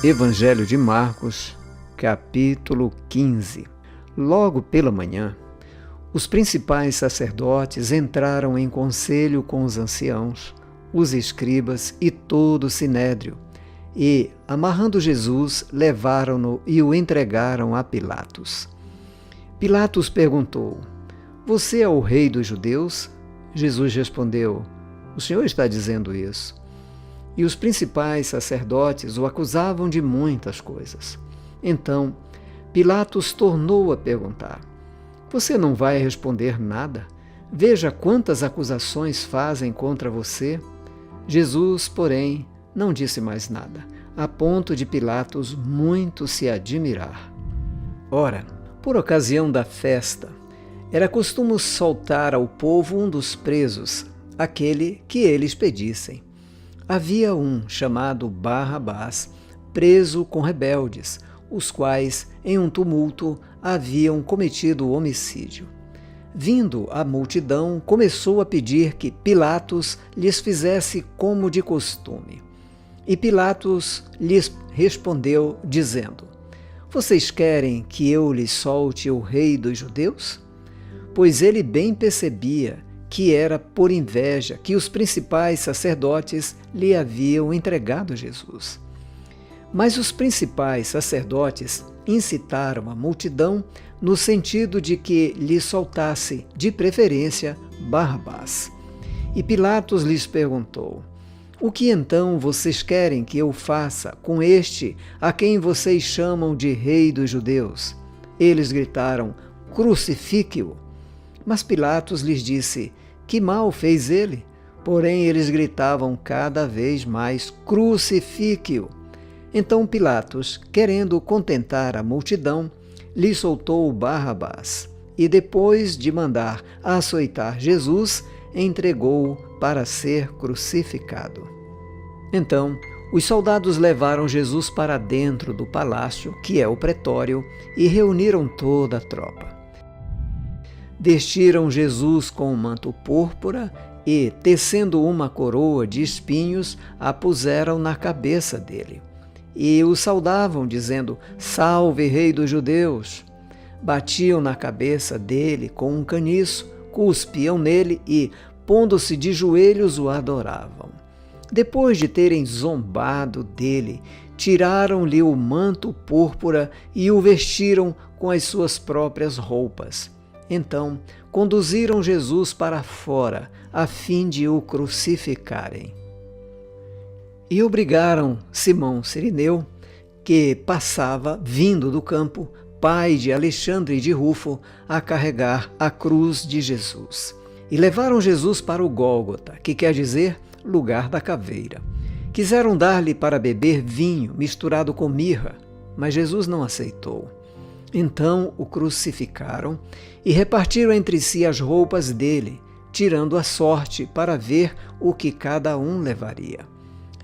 Evangelho de Marcos, capítulo 15. Logo pela manhã, os principais sacerdotes entraram em conselho com os anciãos, os escribas e todo o sinédrio, e, amarrando Jesus, levaram-no e o entregaram a Pilatos. Pilatos perguntou: "Você é o rei dos judeus?" Jesus respondeu: "O senhor está dizendo isso." E os principais sacerdotes o acusavam de muitas coisas. Então, Pilatos tornou a perguntar: "Você não vai responder nada? Veja quantas acusações fazem contra você." Jesus, porém, não disse mais nada, a ponto de Pilatos muito se admirar. Ora, por ocasião da festa, era costume soltar ao povo um dos presos, aquele que eles pedissem. Havia um chamado Barrabás, preso com rebeldes, os quais, em um tumulto, haviam cometido homicídio. Vindo a multidão, começou a pedir que Pilatos lhes fizesse como de costume. E Pilatos lhes respondeu, dizendo: "Vocês querem que eu lhes solte o rei dos judeus?" Pois ele bem percebia que era por inveja que os principais sacerdotes lhe haviam entregado Jesus. Mas os principais sacerdotes incitaram a multidão no sentido de que lhe soltasse, de preferência, Barrabás. E Pilatos lhes perguntou: "O que então vocês querem que eu faça com este a quem vocês chamam de rei dos judeus?" Eles gritaram: "Crucifique-o!" Mas Pilatos lhes disse: "Que mal fez ele?" Porém, eles gritavam cada vez mais: "Crucifique-o!" Então Pilatos, querendo contentar a multidão, lhe soltou Barrabás e, depois de mandar açoitar Jesus, entregou-o para ser crucificado. Então, os soldados levaram Jesus para dentro do palácio, que é o pretório, e reuniram toda a tropa. Vestiram Jesus com um manto púrpura e, tecendo uma coroa de espinhos, a puseram na cabeça dele. E o saudavam, dizendo: "Salve, rei dos judeus!" Batiam na cabeça dele com um caniço, cuspiam nele e, pondo-se de joelhos, o adoravam. Depois de terem zombado dele, tiraram-lhe o manto púrpura e o vestiram com as suas próprias roupas. Então, conduziram Jesus para fora, a fim de o crucificarem. E obrigaram Simão Cirineu, que passava vindo do campo, pai de Alexandre e de Rufo, a carregar a cruz de Jesus. E levaram Jesus para o Gólgota, que quer dizer lugar da caveira. Quiseram dar-lhe para beber vinho misturado com mirra, mas Jesus não aceitou. Então o crucificaram e repartiram entre si as roupas dele, tirando a sorte para ver o que cada um levaria.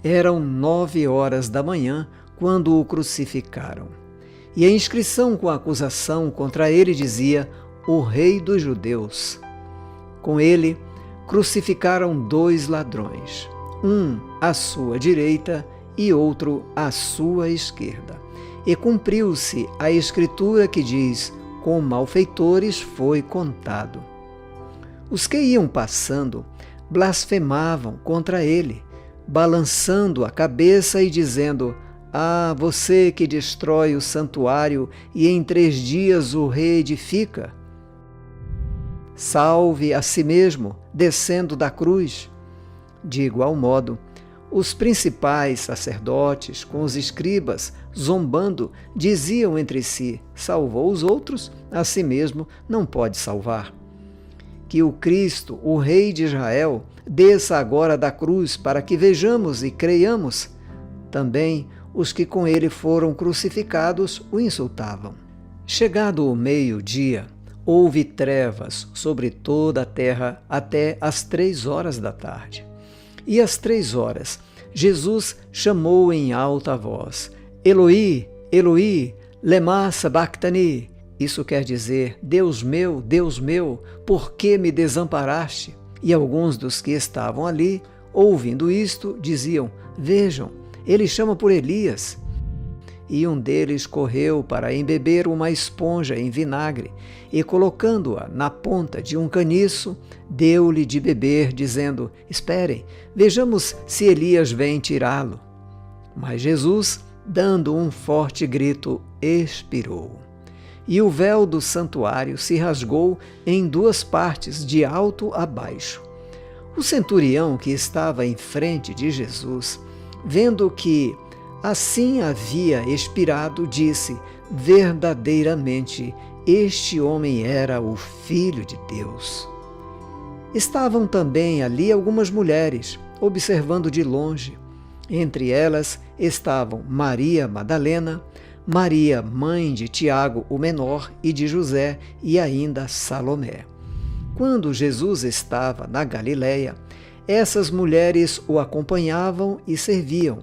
Eram 9 horas da manhã quando o crucificaram. E a inscrição com a acusação contra ele dizia: "O Rei dos Judeus." Com ele crucificaram 2 ladrões, um à sua direita e outro à sua esquerda. E cumpriu-se a escritura que diz: "Com malfeitores foi contado." Os que iam passando blasfemavam contra ele, balançando a cabeça e dizendo: "Ah, você que destrói o santuário e em 3 dias o reedifica, salve a si mesmo, descendo da cruz." De igual modo, os principais sacerdotes, com os escribas, zombando, diziam entre si: "Salvou os outros, a si mesmo não pode salvar." Que o Cristo, o Rei de Israel, desça agora da cruz para que vejamos e creiamos. Também os que com ele foram crucificados o insultavam. Chegado o meio-dia, houve trevas sobre toda a terra até às 3 horas da tarde. E às 3 horas, Jesus chamou em alta voz: "Eloi, Eloi, lema sabachthani." Isso quer dizer: Deus meu, por que me desamparaste?" E alguns dos que estavam ali, ouvindo isto, diziam: "Vejam, ele chama por Elias." e um deles correu para embeber uma esponja em vinagre e, colocando-a na ponta de um caniço, deu-lhe de beber, dizendo: Esperem, vejamos se Elias vem tirá-lo. Mas Jesus, dando um forte grito, expirou. E o véu do santuário se rasgou em duas partes, de alto a baixo. O centurião que estava em frente de Jesus, vendo que assim havia expirado, disse: Verdadeiramente, este homem era o Filho de Deus. Estavam também ali algumas mulheres, observando de longe. Entre elas estavam Maria Madalena, Maria, mãe de Tiago o Menor e de José, e ainda Salomé. Quando Jesus estava na Galiléia, essas mulheres o acompanhavam e serviam.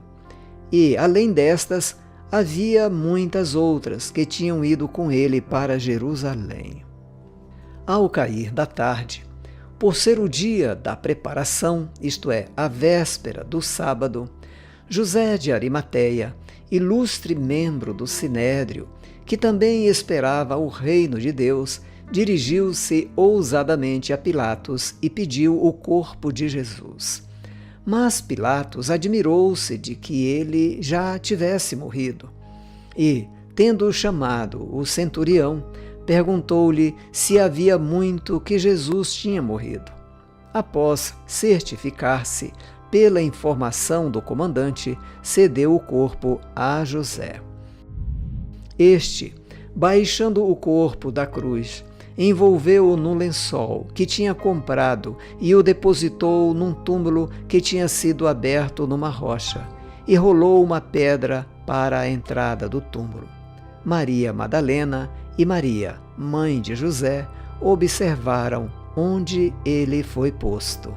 E, além destas, havia muitas outras que tinham ido com ele para Jerusalém. Ao cair da tarde, por ser o dia da preparação, isto é, a véspera do sábado, José de Arimateia, ilustre membro do Sinédrio, que também esperava o reino de Deus, dirigiu-se ousadamente a Pilatos e pediu o corpo de Jesus. Mas Pilatos admirou-se de que ele já tivesse morrido. E, tendo chamado o centurião, perguntou-lhe se havia muito que Jesus tinha morrido. Após certificar-se pela informação do comandante, cedeu o corpo a José. Este, baixando o corpo da cruz, envolveu-o num lençol que tinha comprado e o depositou num túmulo que tinha sido aberto numa rocha, e rolou uma pedra para a entrada do túmulo. Maria Madalena e Maria, mãe de José, observaram onde ele foi posto.